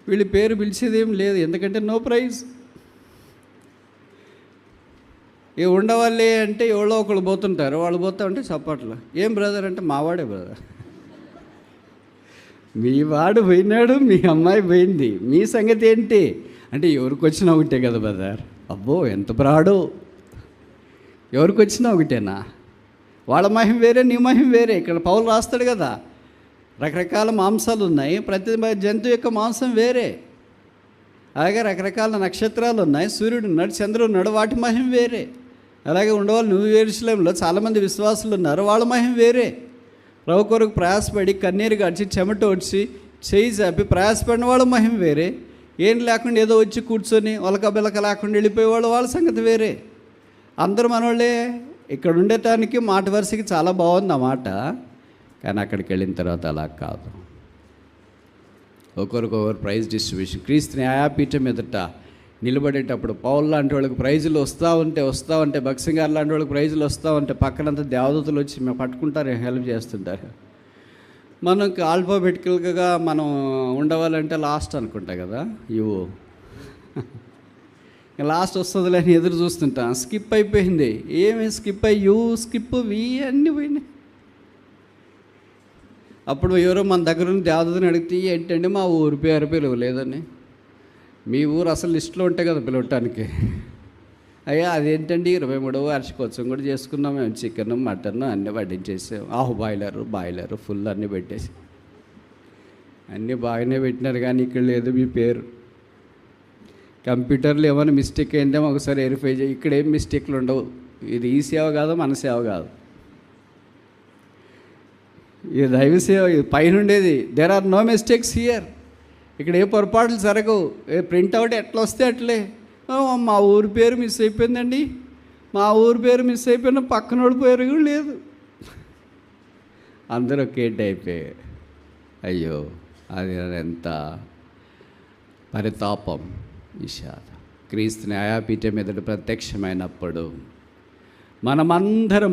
వీళ్ళు పేరు పిలిచేది ఏం లేదు, ఎందుకంటే నో ప్రైజ్. ఏ ఉండవాళ్ళే అంటే ఎవరో ఒకళ్ళు పోతుంటారు, వాళ్ళు పోతా ఉంటే చప్పట్లు. ఏం బ్రదర్ అంటే మావాడే బ్రదర్. మీ వాడు పోయినాడు, మీ అమ్మాయి పోయింది, మీ సంగతి ఏంటి అంటే ఎవరికి వచ్చినా ఒకటే కదా బ్రదర్. అబ్బో ఎంత బ్రాడో, ఎవరికి వచ్చినా ఒకటేనా? వాళ్ళ మహిమ వేరే, నీ మహిమ వేరే. ఇక్కడ పౌలు రాస్తాడు కదా, రకరకాల మాంసాలు ఉన్నాయి, ప్రతి జంతువు యొక్క మాంసం వేరే. అలాగే రకరకాల నక్షత్రాలు ఉన్నాయి, సూర్యుడు ఉన్నాడు, చంద్రుడు ఉన్నాడు, వాటి మహిమ వేరే. అలాగే ఉండేవాళ్ళు న్యూ యెరూషలేములో చాలామంది విశ్వాసులు ఉన్నారు, వాళ్ళ మహిమ వేరే. ప్రభు కొరకు ప్రయాసపడి కన్నీరు గడిచి చెమట వచ్చి చేయి చాపి ప్రయాసపడిన వాళ్ళ మహిమ వేరే. ఏం లేకుండా ఏదో వచ్చి కూర్చొని ఒలక బిలక లేకుండా వెళ్ళిపోయేవాళ్ళు, వాళ్ళ సంగతి వేరే. అందరూ మనోళ్ళే. ఇక్కడ ఉండటానికి మాట వరుసకి చాలా బాగుంది ఆ మాట, కానీ అక్కడికి వెళ్ళిన తర్వాత అలా కాదు. ఒకరికొకరు ప్రైజ్ డిస్ట్రిబ్యూషన్. క్రీస్తు న్యాయపీఠం ఎదుట నిలబడేటప్పుడు పౌలు లాంటి వాళ్ళకి ప్రైజులు వస్తూ ఉంటే భక్సింగ్ గారు లాంటి వాళ్ళకి ప్రైజులు వస్తూ ఉంటే పక్కనంతా దేవదూతలు వచ్చి మేము పట్టుకుంటారు, హెల్ప్ చేస్తుంటారు. మనకు ఆల్ఫాబెటికల్గా మనం ఉండవాలంటే లాస్ట్ అనుకుంటా కదా, ఇవో లాస్ట్ వస్తుందిలే అని ఎదురు చూస్తుంటాం. స్కిప్ అయిపోయింది. ఏమి స్కిప్ అయ్యి యూ స్కిప్ వి అన్నీ పోయినాయి. అప్పుడు ఎవరో మన దగ్గర ఉన్న దేవతని అడిగితే ఏంటంటే మా ఊరి పేరు పిలవలేదని. మీ ఊరు అసలు లిస్టులో ఉంటాయి కదా పిలవటానికి. అయ్యా అదేంటండి 23వ వార్షికోత్సవం కూడా చేసుకున్నాం మేము, చికెన్ మటన్ అన్నీ వడ్డించేసాం. బాయిలరు ఫుల్ అన్నీ పెట్టేసి అన్నీ బాగానే పెట్టినారు, కానీ ఇక్కడ లేదు మీ పేరు. కంప్యూటర్లో ఏమైనా మిస్టేక్ అయిందేమో ఒకసారి వెరిఫై చేయి. ఇక్కడ ఏం మిస్టేక్లు ఉండవు. ఇది ఈ సేవ కాదు, మన సేవ కాదు, ఇది దైవ సేవ. ఇది పైన ఉండేది. There are no mistakes here. ఇక్కడ ఏ పొరపాట్లు జరగవు. ఏ ప్రింట్అవుట్ ఎట్లా వస్తే అట్లే. మా ఊరి పేరు మిస్ అయిపోయిందండి, మా ఊరి పేరు మిస్ అయిపోయిన పక్కనోడి పేరు కూడా లేదు. అందరూ ఒకేట్ అయిపోయారు. అయ్యో అది ఎంత పరితాపం, విషాదం. క్రీస్తు న్యాయపీఠం ఎదుట ప్రత్యక్షమైనప్పుడు మనమందరం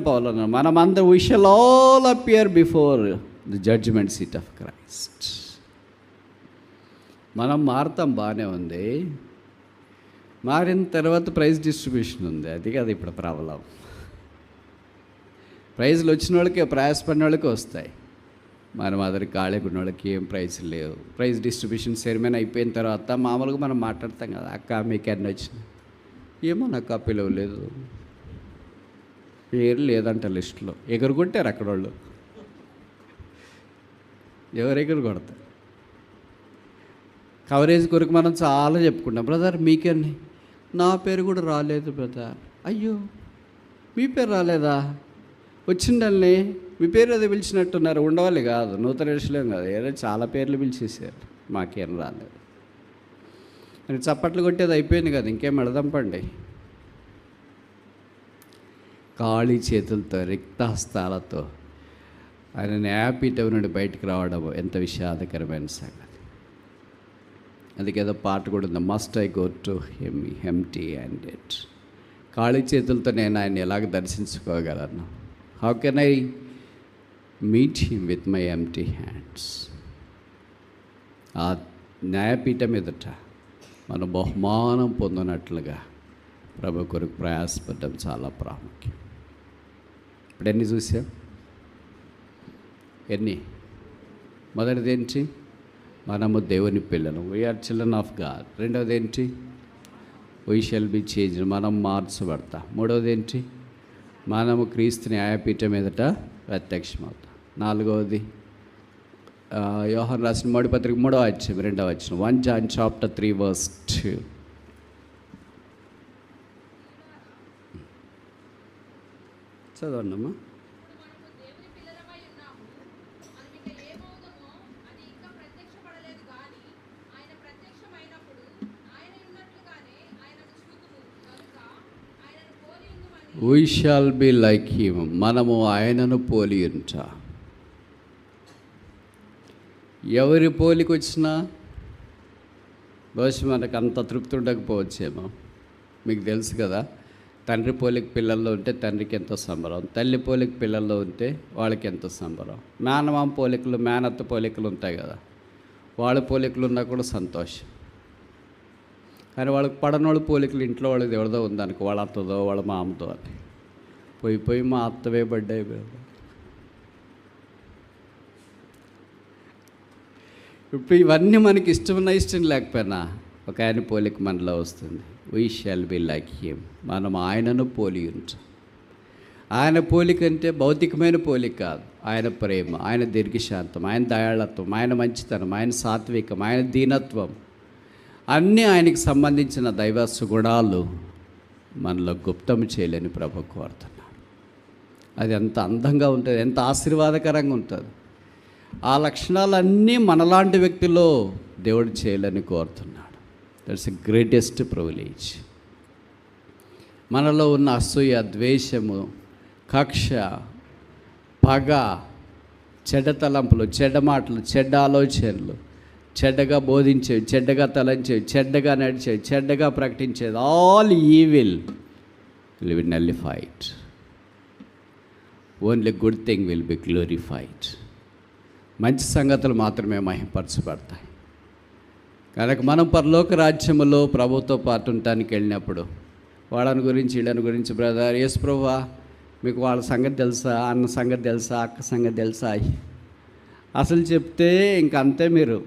we shall all appear before the judgment seat of Christ. మనం మారుతాం, బాగానే ఉంది. మారిన తర్వాత ప్రైజ్ డిస్ట్రిబ్యూషన్ ఉంది, అది కాదు ఇప్పుడు ప్రాబ్లం. ప్రైజ్లు వచ్చిన వాళ్ళకి, ప్రయాసపడిన వాళ్ళకి వస్తాయి. మనం అదరికి ఖాళీకున్న వాళ్ళకి ఏం ప్రైజ్లు లేవు. ప్రైజ్ డిస్ట్రిబ్యూషన్ సెరమనీ అయిపోయిన తర్వాత మామూలుగా మనం మాట్లాడతాం కదా, అక్క మీకు ఎన్ని వచ్చినాయి, ఏమో నాకు పిలవలేదు, పేరు లేదంట లిస్టులో. ఎగురు కొట్టారు అక్కడ వాళ్ళు. ఎవరు ఎగురు కొడతారు? కవరేజ్ కొరకు మనం చాలా చెప్పుకుంటాం. బ్రదర్ మీకని నా పేరు కూడా రాలేదు బ్రదర్. అయ్యో మీ పేరు రాలేదా? వచ్చిండల్ని మీ పేరు అది పిలిచినట్టున్నారు. ఉండవాలి కాదు, నూతన విషయం కాదు, ఏదో చాలా పేర్లు పిలిచేసారు, మాకేం రాలేదు అని చప్పట్లు కొట్టేది అయిపోయింది కదా, ఇంకేం అడదంపండి. ఖాళీ చేతులతో, రిక్తహస్తాలతో ఆయన న్యాయపీఠం నుండి బయటకు రావడం ఎంత విషాదకరమైన సంగతి. అందుకేదో పాట కూడా ఉంది, must I go to him empty handed. ఖాళీ చేతులతో నేను ఆయన ఎలాగ దర్శించుకోగలను? How can I meet him with my empty hands? ఆ న్యాయపీఠం ఎదుట మన బహుమానం పొందినట్లుగా ప్రభు కొరకు ప్రయాసపడడం చాలా ప్రాముఖ్యం. ఇప్పుడు ఎన్ని చూసాం? ఎన్ని? మొదటిది ఏంటి? మనము దేవుని పిల్లలు, వీఆర్ చిల్డ్రన్ ఆఫ్ గాడ్. రెండవది ఏంటి? వీ షల్ బి చేంజ్డ్, మనం మార్చబడతాం. మూడవది ఏంటి? మనము క్రీస్తు న్యాయపీఠం మీదట ప్రత్యక్షమవుతాం. నాలుగవది యోహాను రాసిన మొదటి పత్రిక 3వ అధ్యాయం 2వ వచనం, 1 John chapter 3 verse 2. చదవండమ్మా. We shall be like him, మనము ఆయనను పోలి ఉంటా. ఎవరి పోలికి వచ్చినా బహుశా మనకు అంత తృప్తి ఉండకపోవచ్చేమో. మీకు తెలుసు కదా, తండ్రి పోలిక పిల్లల్లో ఉంటే తండ్రికి ఎంతో సంబరం, తల్లి పోలిక పిల్లల్లో ఉంటే వాళ్ళకి ఎంతో సంబరం. మేనమామ పోలికలు, మేనత్త పోలికలు ఉంటాయి కదా, వాళ్ళ పోలికలు ఉన్నా కూడా సంతోషం. కానీ వాళ్ళకి పడనోళ్ళ పోలికలు ఇంట్లో వాళ్ళకి ఎవరిదో ఉందనుకో, వాళ్ళ అత్తదో వాళ్ళ మామతో అని పోయి మా అత్తవే బడ్డాయి. ఇప్పుడు ఇవన్నీ మనకి ఇష్టం లేకపోయినా ఒక ఆయన పోలిక మనలో వస్తుంది. We shall be like him, మనం ఆయనను పోలి ఉంటాం. ఆయన పోలిక అంటే భౌతికమైన పోలిక కాదు. ఆయన ప్రేమ, ఆయన దీర్ఘశాంతం, ఆయన దయాళత్వం, ఆయన మంచితనం, ఆయన సాత్వికం, ఆయన దీనత్వం, అన్నీ ఆయనకి సంబంధించిన దైవ సుగుణాలు మనలో గుప్తం చేయలేని ప్రభు కోరుతున్నాడు. అది ఎంత అందంగా ఉంటుంది, ఎంత ఆశీర్వాదకరంగా ఉంటుంది. ఆ లక్షణాలన్నీ మనలాంటి వ్యక్తిలో దేవుడు చేయాలని కోరుతున్నాడు. That's a greatest privilege. మనలో ఉన్న అసూయ, ద్వేషము, కక్ష, పగ, చెడ్డ తలంపులు, చెడ్డ మాటలు, చెడ్డ ఆలోచనలు, చెడ్డగా బోధించేవి, చెడ్డగా తలంచేవి, చెడ్డగా నడిచేవి, చెడ్డగా ప్రకటించేది, all evil will be nullified. Only good thing will be glorified. మంచి సంగతులు మాత్రమే మహింపరచబడతాయి. కనుక మనం పరలోక రాజ్యములో ప్రభుతో పాటు ఉండటానికి వెళ్ళినప్పుడు వాళ్ళని గురించి వీళ్ళని గురించి, బ్రదర్ యేసు ప్రభువా మీకు వాళ్ళ సంగతి తెలుసా, అన్న సంగతి తెలుసా, అక్క సంగతి తెలుసా, అసలు చెప్తే ఇంకంతే మీరు.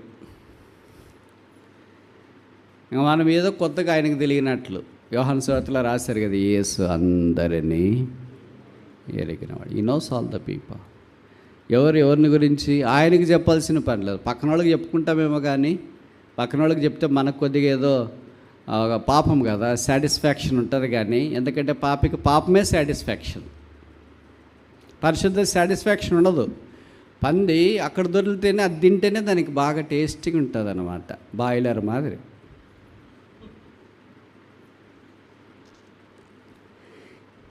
మనం ఏదో కొత్తగా ఆయనకు తెలియనట్లు యోహాను సువార్తలో రాశారు కదా, యేసు అందరినీ ఎరిగినవాడు. ఈ నోస్ ఆల్ ద పీపుల్. ఎవరిని గురించి ఆయనకి చెప్పాల్సిన పని లేదు. పక్కన వాళ్ళకి చెప్పుకుంటామేమో, కానీ పక్కన వాళ్ళకి చెప్తే మనకు కొద్దిగా ఏదో పాపం కదా, సాటిస్ఫాక్షన్ ఉంటుంది. కానీ ఎందుకంటే పాపికి పాపమే సాటిస్ఫాక్షన్, పరిశుద్ధ సాటిస్ఫాక్షన్ ఉండదు. పంది అక్కడ దొరికితేనే అది తింటేనే దానికి బాగా టేస్టీగా ఉంటుంది అన్నమాట, బాయిలర్ మాదిరి.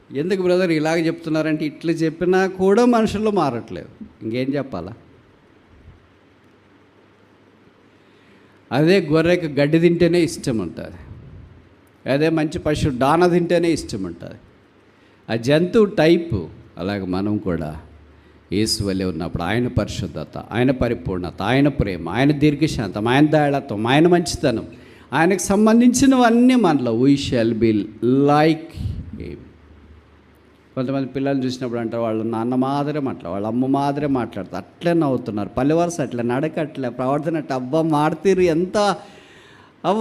ఎందుకు బ్రదర్ ఇలాగ చెప్తున్నారంటే, ఇట్లా చెప్పినా కూడా మనుషుల్లో మారట్లేదు, ఇంకేం చెప్పాలా? అదే గొర్రెకి గడ్డి తింటేనే ఇష్టం ఉంటుంది, అదే మంచి పశువు దాన తింటేనే ఇష్టం ఉంటుంది. ఆ జంతువు టైపు. అలాగే మనం కూడా యేసు వలె ఉన్నప్పుడు ఆయన పరిశుద్ధత, ఆయన పరిపూర్ణత, ఆయన ప్రేమ, ఆయన దీర్ఘశాంతం, ఆయన దయాళత్వం, ఆయన మంచితనం, ఆయనకు సంబంధించినవన్నీ మనలో we shall be like him. కొంతమంది పిల్లల్ని చూసినప్పుడు అంటారు, వాళ్ళ నాన్న మాదిరే మాట్లాడు, వాళ్ళ అమ్మ మాదిరే మాట్లాడతారు, అట్లే నవ్వుతున్నారు, పల్లె వరుస అట్లా, నడక అట్లా, ప్రవర్తన అట్లా, అబ్బా మాడతీరు ఎంత,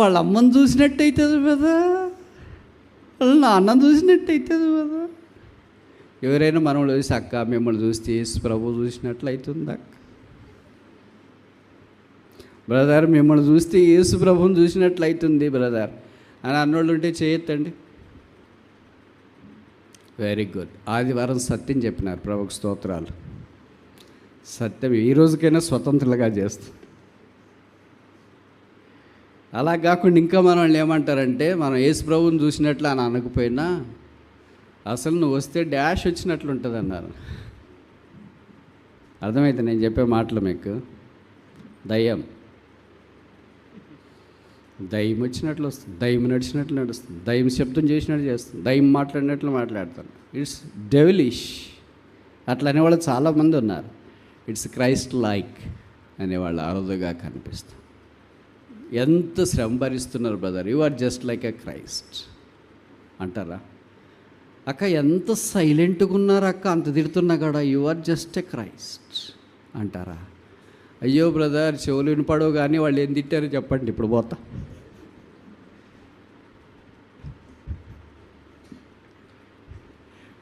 వాళ్ళ అమ్మని చూసినట్టు అవుతుంది కదా, వాళ్ళ నాన్నని చూసినట్టు అవుతుంది కదా. ఎవరైనా మనం చూసి, అక్క మిమ్మల్ని చూస్తే యేసు ప్రభు చూసినట్లు అవుతుంది అక్క, బ్రదర్ మిమ్మల్ని చూస్తే యేసు ప్రభుని చూసినట్లు అవుతుంది బ్రదర్ అని అన్నోళ్ళు ఉంటే చేయొద్దండి. Very good. ఆదివారం సత్యం చెప్పినారు, ప్రభుకు స్తోత్రాలు. సత్యం ఈ రోజుకైనా స్వతంత్రులుగా చేస్తాం. అలా కాకుండా ఇంకా మన వాళ్ళు ఏమంటారంటే, మనం యేసు ప్రభువుని చూసినట్లు అని అనకపోయినా అసలు నువ్వు వస్తే డాష్ వచ్చినట్లు ఉంటుంది అన్నారు. అర్థమైతే నేను చెప్పే మాటలు మీకు? దయ్యం వచ్చినట్లు వస్తుంది, దయ్యం నడిచినట్లు నడుస్తుంది, దయ్యం శబ్దం చేసినట్లు చేస్తుంది, దయ్యం మాట్లాడినట్లు మాట్లాడతాను. ఇట్స్ డెవిలిష్ అట్లా అనేవాళ్ళు చాలామంది ఉన్నారు. ఇట్స్ క్రైస్ట్ లైక్ అనేవాళ్ళు అరుదుగా కనిపిస్తుంది. ఎంత శ్రమ భరిస్తున్నారు brother, you are just like a Christ అంటారా? అక్క ఎంత సైలెంట్గా ఉన్నారు అక్క, అంత తిడుతున్నా కూడా you are just a Christ అంటారా? అయ్యో బ్రదర్ చెవులు వినపడవు కానీ వాళ్ళు ఏం తిట్టారో చెప్పండి, ఇప్పుడు పోతా.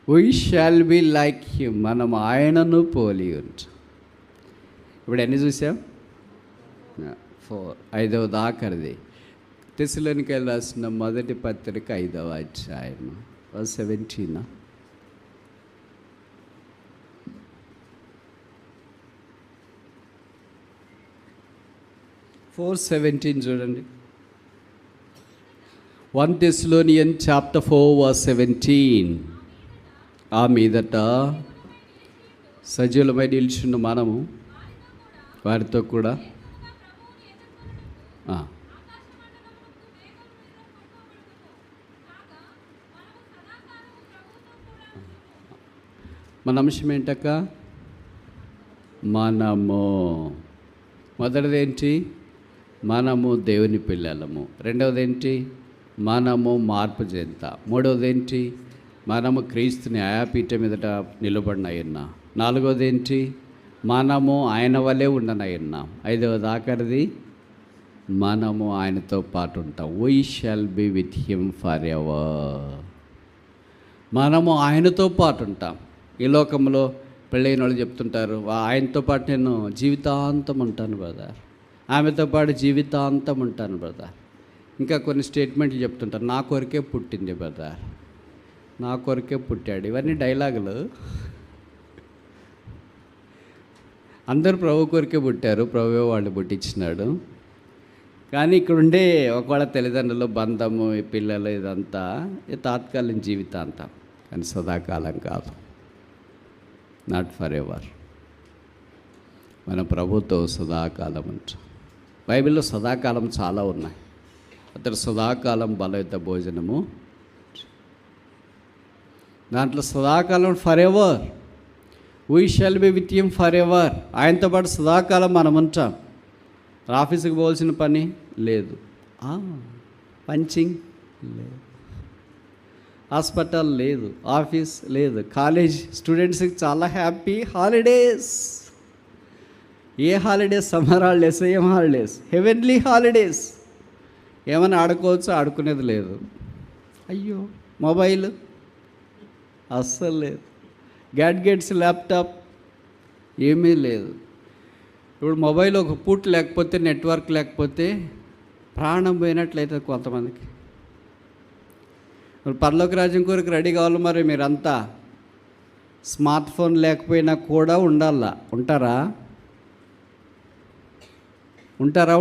We shall be like him, మనం ఆయనను పోలి ఉంటాం. ఇప్పుడు ఎన్ని చూసాం? 4. 5వ దాకరిది తెస్సలోనికైలు రాసిన మొదటి పత్రిక 5వ అధ్యాయం 17. 4:17 చూడండి. 1 Thessalonians chapter 4:17. ఆ మీదట సజీవులమై నిలిచున్న మనము వారితో కూడా మన అంశం ఏంటక్క? మనము మొదటిదేంటి? మనము దేవుని పిల్లలము. రెండవది ఏంటి? మనము మార్పు చెందుతాం. మూడవది ఏంటి? మనము క్రీస్తు న్యాయపీఠ మీదట నిలబడినయ్యున్నా. నాలుగవది ఏంటి? మనము ఆయన వల్లే ఉండనయ్యున్నాం. 5వ దాకరిది మనము ఆయనతో పాటు ఉంటాం. We shall be with him for ever. మనము ఆయనతో పాటు ఉంటాం. ఈ లోకంలో పెళ్ళైన వాళ్ళు చెప్తుంటారు, ఆయనతో పాటు నేను జీవితాంతం ఉంటాను బ్రదర్, ఆమెతో పాటు జీవితాంతం ఉంటాను బ్రదర్. ఇంకా కొన్ని స్టేట్మెంట్లు చెప్తుంటారు, నా కొరకే పుట్టింది బ్రదర్, నా కొరకే పుట్టాడు. ఇవన్నీ డైలాగులు. అందరూ ప్రభు కొరకే పుట్టారు, ప్రభువే వాళ్ళు పుట్టించినాడు. కానీ ఇక్కడ ఉండే ఒకవేళ తల్లిదండ్రులు, బంధము, పిల్లలు, ఇదంతా తాత్కాలిక జీవితాంతం, కానీ సదాకాలం కాదు. Not for ever. మన ప్రభుతో సదాకాలం ఉంటాం. బైబిల్లో సదాకాలం చాలా ఉన్నాయి. అతడు సదాకాలం బలయుత భోజనము, దాంట్లో సదాకాలం for ever. We shall be with him for ever. ఆయనతో పాటు సదాకాలం మనం ఉంటాం. ఆఫీస్కి పోవాల్సిన పని లేదు, పంచింగ్ లేదు, హాస్పిటల్ లేదు, ఆఫీస్ లేదు, కాలేజ్ స్టూడెంట్స్కి చాలా హ్యాపీ హాలిడేస్. ఏ హాలిడేస్? సమ్మర్ హాలిడేస్, ఏం హాలిడేస్? Heavenly holidays. ఏమైనా ఆడుకోవచ్చు, ఆడుకునేది లేదు. అయ్యో మొబైల్ అస్సలు లేదు, గ్యాడ్గెట్స్, ల్యాప్టాప్ ఏమీ లేదు. ఇప్పుడు మొబైల్ ఒక పూట లేకపోతే, నెట్వర్క్ లేకపోతే ప్రాణం పోయినట్లయితే కొంతమందికి. మరి పరలోక రాజ్యం కొరకు రెడీ కావాలి. మరి మీరంతా స్మార్ట్ ఫోన్ లేకపోయినా కూడా ఉండాలా. ఉంటారా?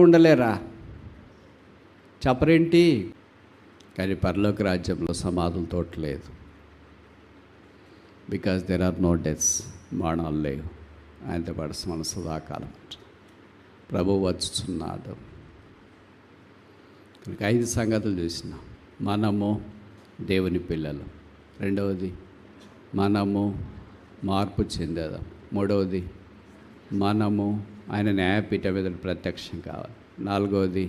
ఉండలేరా? చెప్పరేంటి? కానీ పరలోక రాజ్యంలో సమాధులతో లేదు. Because there are no deaths. మరణాలు లేవు. ఆయనతో పాటు మన సదాకాలం ప్రభు వచ్చుచున్నాడు. 5 సంగతులు చూసినాం. మనము దేవుని పిల్లలు. రెండవది మనము మార్పు చెందేదాం. మూడవది మనము ఆయన న్యాయపీఠ మీద ప్రత్యక్షం కావాలి. నాలుగవది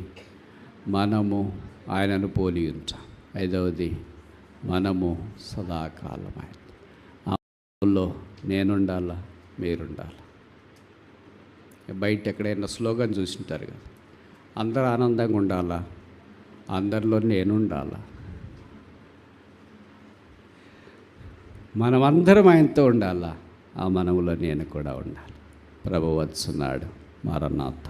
మనము ఆయనను పోలి ఉంటాం. 5వది మనము సదాకాలం ఆయనలో నేనుండాలా, మీరుండాలా. బయట ఎక్కడైనా స్లోగన్ చూసింటారు కదా, అందరూ ఆనందంగా ఉండాలా, అందరిలో నేనుండాలా. మనమందరం ఆయనతో ఉండాలా, ఆ మనములో నేను కూడా ఉండాలి. ప్రభు వచ్చున్నాడు. మరణాత.